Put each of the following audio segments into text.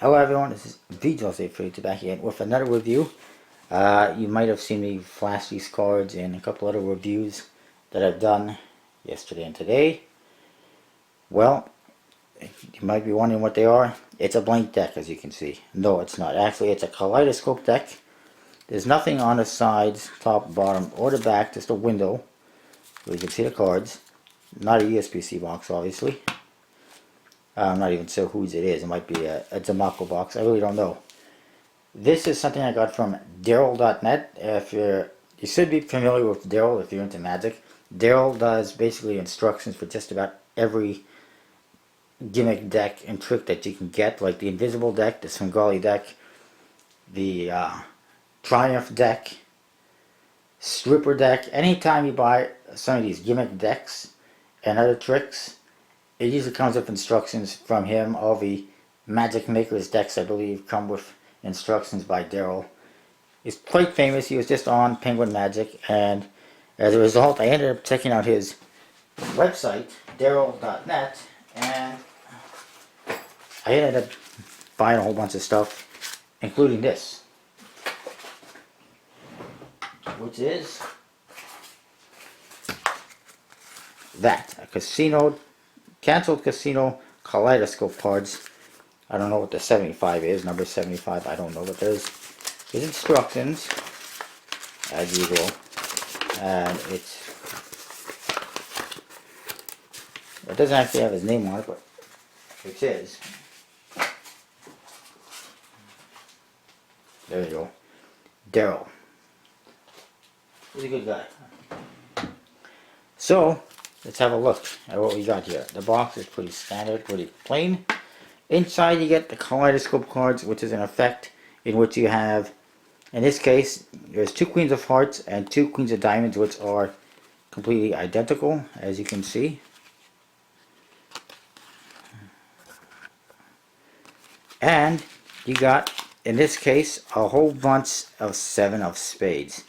Hello everyone, this is VJose42 back again with another review. You might have seen me flash these cards in a couple other reviews that I've done yesterday and today. Well, you might be wondering what they are. It's a blank deck, as you can see. No, it's not. Actually, it's a Kaleidoscope deck. There's nothing on the sides, top, bottom, or the back, just a window where you can see the cards. Not a USB-C box, obviously. I'm not even sure whose it is. It might be a Demako box. I really don't know. This is something I got from Daryl.net. You should be familiar with Daryl if you're into Magic. Daryl does basically instructions for just about every gimmick deck and trick that you can get, like the Invisible deck, the Svengali deck, the Triumph deck, Stripper deck. Anytime you buy some of these gimmick decks and other tricks, it usually comes with instructions from him. All the Magic Makers decks, I believe, come with instructions by Daryl. He's quite famous. He was just on Penguin Magic, and as a result, I ended up checking out his website, Daryl.net, and I ended up buying a whole bunch of stuff, including this, which is that, a canceled casino Kaleidoscope cards. I don't know what the 75 is, number 75, I don't know, but there's instructions, as usual, and it doesn't actually have his name on it, but it is. There you go. Daryl. He's a good guy. So, let's have a look at what we got here. The box is pretty standard, pretty plain. Inside you get the Kaleidoscope cards, which is an effect in which you have, in this case, there's 2 Queens of Hearts and 2 Queens of Diamonds, which are completely identical, as you can see. And you got, in this case, a whole bunch of 7 of Spades.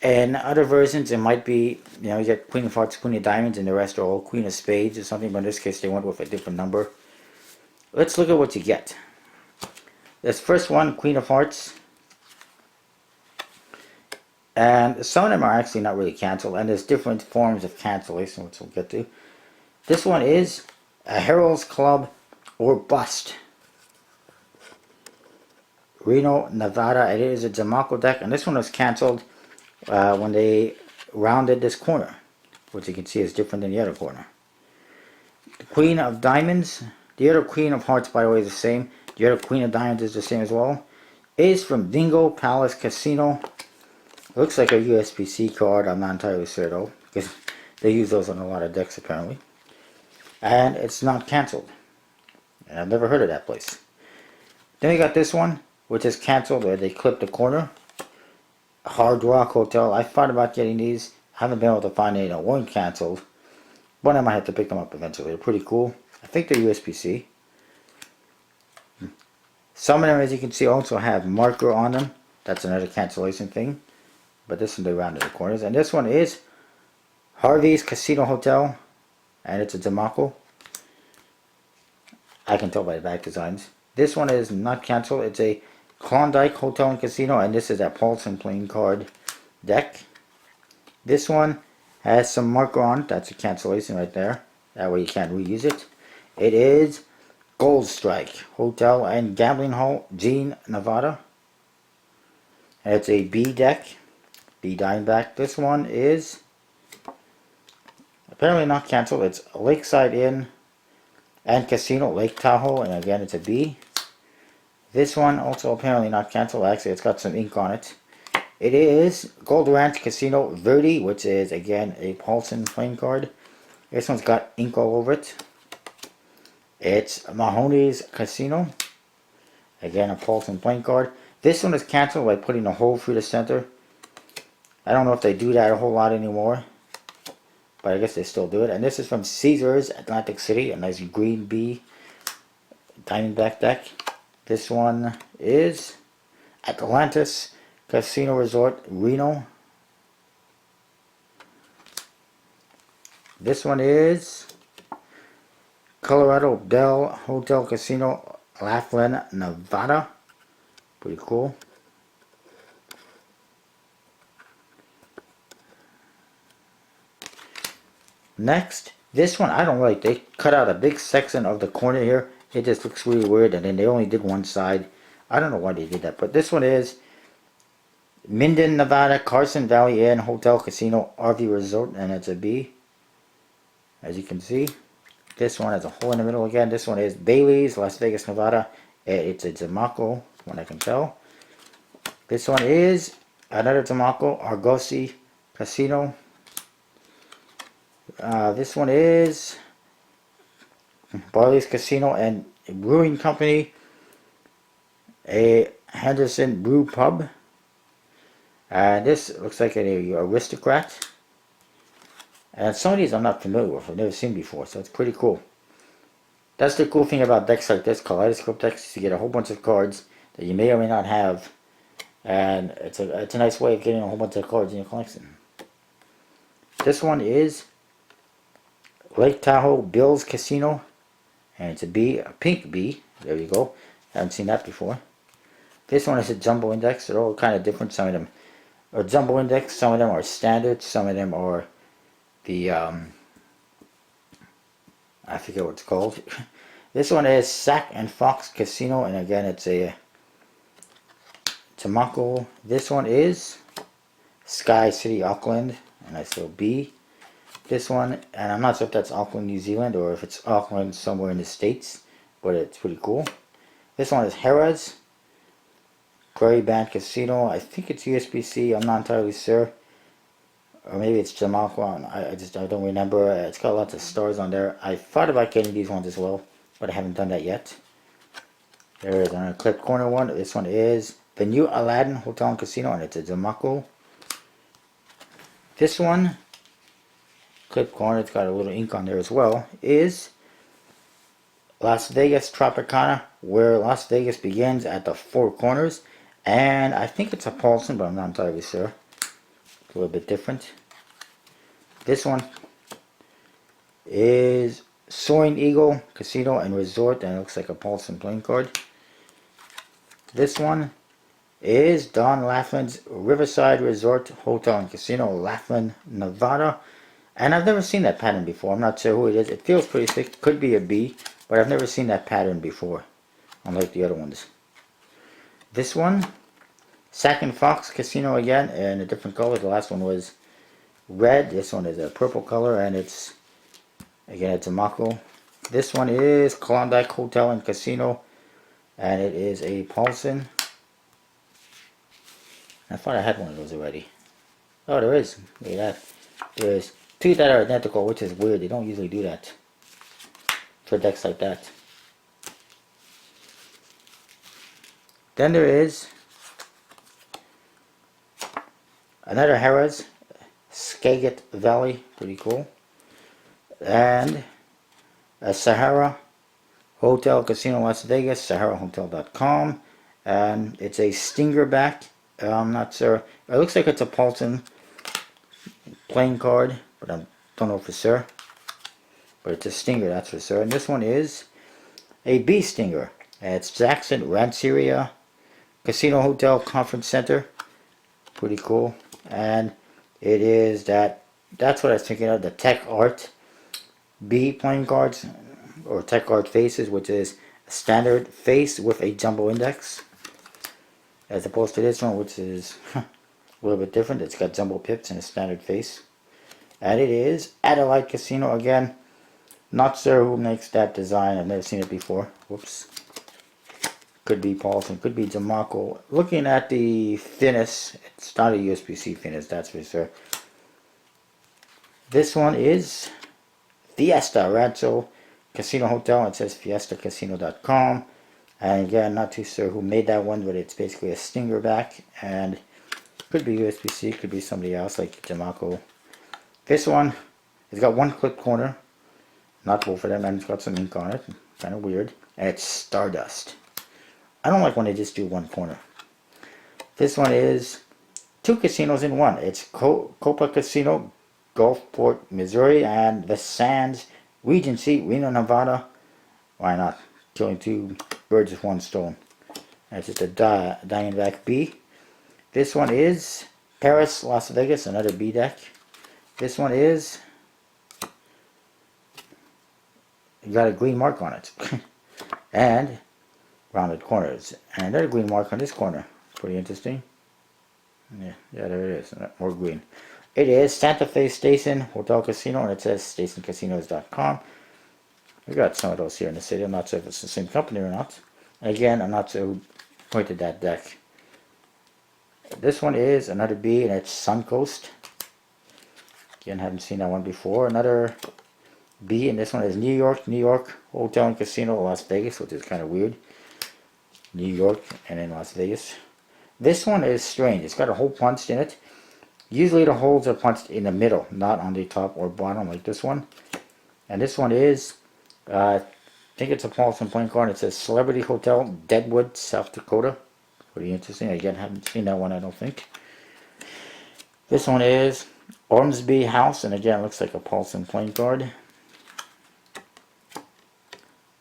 In other versions, it might be, you get Queen of Hearts, Queen of Diamonds, and the rest are all Queen of Spades or something, but in this case they went with a different number. Let's look at what you get. This first one, Queen of Hearts. And some of them are actually not really canceled, and there's different forms of cancellation, which we'll get to. This one is a Herald's Club or Bust. Reno, Nevada. It is a Demako deck, and this one was canceled when they rounded this corner, which you can see is different than the other corner. The Queen of Diamonds. The other Queen of Hearts, by the way, is the same. The other Queen of Diamonds is the same as well. Is from Dingo Palace Casino. Looks like a USB-C card. I'm not entirely sure though, because they use those on a lot of decks apparently. And it's not cancelled. And I've never heard of that place. Then we got this one, which is cancelled, where they clipped the corner. Hard Rock Hotel. I thought about getting these. I haven't been able to find any that weren't cancelled, but I might have to pick them up eventually. They're pretty cool. I think they're USB-C. Some of them, as you can see, also have marker on them. That's another cancellation thing. But this one, they rounded the corners. And this one is Harvey's Casino Hotel. And it's a Demako. I can tell by the back designs. This one is not cancelled. It's a Klondike Hotel and Casino. And this is a Paulson playing card deck. This one has some marker on it. That's a cancellation right there. That way you can't reuse it. It is Gold Strike Hotel and Gambling Hall, Jean, Nevada. And it's a B deck, B Diamondback. This one is apparently not canceled. It's Lakeside Inn and Casino, Lake Tahoe, and again it's a B. This one also apparently not canceled. Actually, it's got some ink on it. It is Gold Ranch Casino Verde, which is again a Paulson playing card. This one's got ink all over it. It's Mahoney's Casino. Again, a Paulson playing card. This one is canceled by putting a hole through the center. I don't know if they do that a whole lot anymore, but I guess they still do it. And this is from Caesars, Atlantic City, a nice green B Diamondback deck. This one is Atlantis Casino Resort, Reno. This one is Colorado Bell Hotel Casino Laughlin, Nevada. Pretty cool. Next, this one I don't like. They cut out a big section of the corner here. It just looks really weird, and then they only did one side. I don't know why they did that, but this one is Minden, Nevada, Carson Valley Inn, Hotel, Casino, RV Resort, and it's a B. As you can see, this one has a hole in the middle again. This one is Bailey's, Las Vegas, Nevada. It's a Zamaco, when I can tell. This one is another Zamaco, Argosy Casino. This one is Barley's Casino and Brewing Company, a Henderson Brew Pub. This looks like an Aristocrat. And some of these I'm not familiar with, I've never seen before, so it's pretty cool. That's the cool thing about decks like this, Kaleidoscope decks, is you get a whole bunch of cards that you may or may not have. And it's a nice way of getting a whole bunch of cards in your collection. This one is Lake Tahoe Bill's Casino, and it's a B, a pink B. There you go. Haven't seen that before. This one is a jumbo index. They're all kind of different. Some of them are jumbo index. Some of them are standard. Some of them are the I forget what it's called. This one is Sack and Fox Casino, and again it's a Tamako. This one is Sky City Auckland, and I still B. This one, and I'm not sure if that's Auckland, New Zealand, or if it's Auckland somewhere in the States, but it's pretty cool. This one is Harrah's Prairie Band Casino. I think it's USBC, I'm not entirely sure. Or maybe it's Jamaica, I don't remember. It's got lots of stars on there. I thought about getting these ones as well, but I haven't done that yet. There is another clip corner one. This one is the New Aladdin Hotel and Casino, and it's a Zamaco. This one, clip corner, it's got a little ink on there as well, is Las Vegas Tropicana, where Las Vegas begins at the Four Corners. And I think it's a Paulson, but I'm not entirely sure. It's a little bit different. This one is Soaring Eagle Casino and Resort, and it looks like a Paulson playing card. This one is Don Laughlin's Riverside Resort Hotel and Casino, Laughlin, Nevada. And I've never seen that pattern before. I'm not sure who it is. It feels pretty thick. Could be a B, but I've never seen that pattern before, unlike the other ones. This one, Sack and Fox Casino again, in a different color. The last one was red. This one is a purple color, and it's, again, it's a Mako. This one is Klondike Hotel and Casino, and it is a Paulson. I thought I had one of those already. Oh, there is. Look at that. There's two that are identical, which is weird. They don't usually do that for decks like that. Then there is another Harrah's Skagit Valley, pretty cool, and a Sahara Hotel Casino Las Vegas, SaharaHotel.com, and it's a stinger back. I'm not sure. It looks like it's a Paulson playing card, but I don't know for sure. But it's a stinger, that's for sure. And this one is a B stinger. It's Jackson Rancheria Casino Hotel Conference Center. Pretty cool. And it is that's what I was thinking of, the Tech Art B playing cards, or Tech Art faces, which is a standard face with a jumbo index, as opposed to this one, which is a little bit different. It's got jumbo pips and a standard face. And it is Adelaide Casino again. Not sure who makes that design. I've never seen it before. Whoops. Could be Paulson, could be Jamaco. Looking at the thinness, it's not a USB-C thinness, that's for sure. This one is Fiesta Rancho Casino Hotel. It says fiestacasino.com. And again, not too sure who made that one, but it's basically a stinger back. And could be USB-C, could be somebody else like Jamaco. This one, it's got one clip corner. Not both of them, and it's got some ink on it. Kind of weird. And it's Stardust. I don't like when they just do one corner. This one is two casinos in one. It's Copa Casino, Gulfport, Missouri, and the Sands Regency, Reno, Nevada. Why not? Killing two birds with one stone. That's just a Diamondback B. This one is Paris, Las Vegas, another B deck. This one is, got a green mark on it. And rounded corners. And another green mark on this corner. Pretty interesting. Yeah, there it is. More green. It is Santa Fe Station Hotel Casino, and it says stationcasinos.com. We got some of those here in the city. I'm not sure if it's the same company or not. Again, I'm not sure who pointed that deck. This one is another B, and it's Suncoast. Again, haven't seen that one before. Another B, and this one is New York Hotel and Casino, Las Vegas, which is kind of weird. New York and then Las Vegas. This one is strange. It's got a hole punched in it. Usually the holes are punched in the middle, not on the top or bottom like this one. And this one is, I think it's a Paulson playing card. It says Celebrity Hotel, Deadwood, South Dakota. Pretty interesting. Again, haven't seen that one, I don't think. This one is Ormsby House, and again, looks like a Paulson playing card.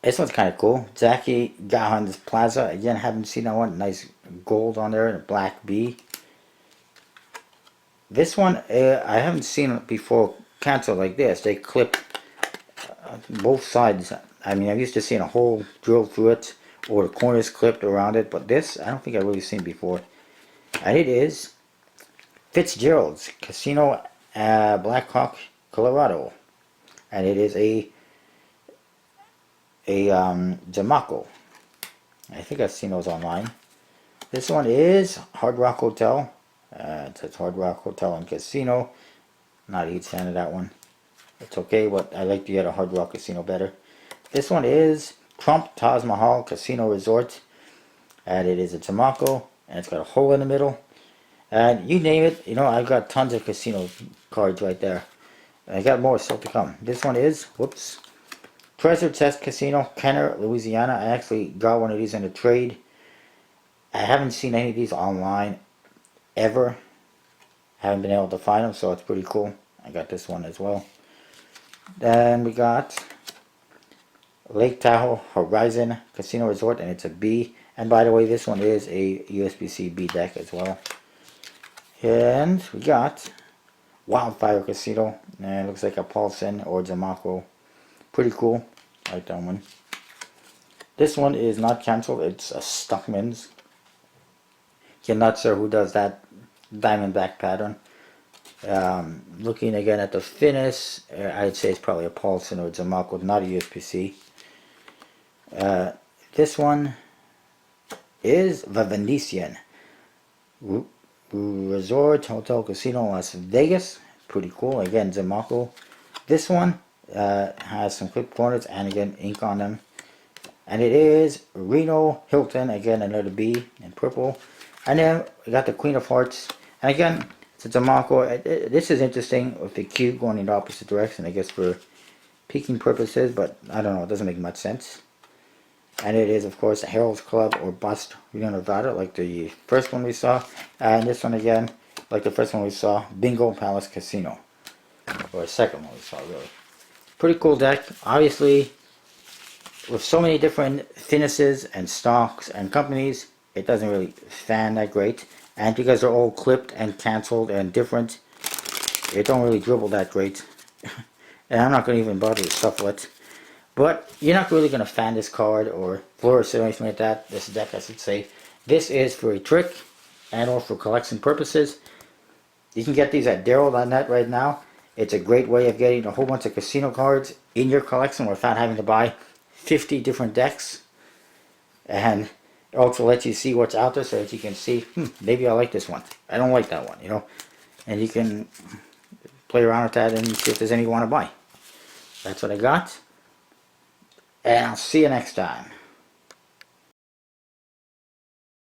This one's kind of cool. Jackie Gahan's Plaza. Again, haven't seen that one. Nice gold on there and a black B. This one, I haven't seen it before canceled like this. They clip both sides. I mean, I'm used to seeing a hole drilled through it or the corners clipped around it. But this, I don't think I've really seen before. And it is Fitzgerald's Casino, Blackhawk, Colorado. And it is a Jamaco. I think I've seen those online. This one is Hard Rock Hotel. It says Hard Rock Hotel and Casino. Not a huge fan of that one. It's okay, but I like the other Hard Rock Casino better. This one is Trump Taj Mahal Casino Resort. And it is a Jamaco. And it's got a hole in the middle. And you name it, you know, I've got tons of casino cards right there. And I got more still to come. This one is, whoops, Treasure Chest Casino, Kenner, Louisiana. I actually got one of these in a trade. I haven't seen any of these online ever. Haven't been able to find them, so it's pretty cool. I got this one as well. Then we got Lake Tahoe Horizon Casino Resort, and it's a B. And by the way, this one is a USBC B deck as well. And we got Wildfire Casino, and it looks like a Paulson or Jamaco. Pretty cool. I like that one. This one is not cancelled. It's a Stuckman's. You're not sure who does that Diamondback pattern. Looking again at the finish, I'd say it's probably a Paulson or a Jamaco, not a USPC. This one is the Venetian Resort Hotel Casino Las Vegas. Pretty cool. Again, Jamaco. This one has some clip corners and again ink on them. And it is Reno Hilton. Again, another B in purple. And then we got the Queen of Hearts. And again, it's a Jamaco. This is interesting with the Q going in the opposite direction, I guess, for peeking purposes. But I don't know. It doesn't make much sense. And it is, of course, Harold's Club or Bust Reno, Nevada, like the first one we saw. And this one again, like the first one we saw, Bingo Palace Casino. Or the second one we saw, really. Pretty cool deck. Obviously, with so many different finishes and stocks and companies, it doesn't really fan that great. And because they're all clipped and cancelled and different, it don't really dribble that great. And I'm not going to even bother to shuffle it. But you're not really going to fan this card or flourish or anything like that. This deck, I should say. This is for a trick and or for collection purposes. You can get these at Daryl.net right now. It's a great way of getting a whole bunch of casino cards in your collection without having to buy 50 different decks. And it also lets you see what's out there so that you can see, maybe I like this one. I don't like that one, you know. And you can play around with that and see if there's any you want to buy. That's what I got. And I'll see you next time.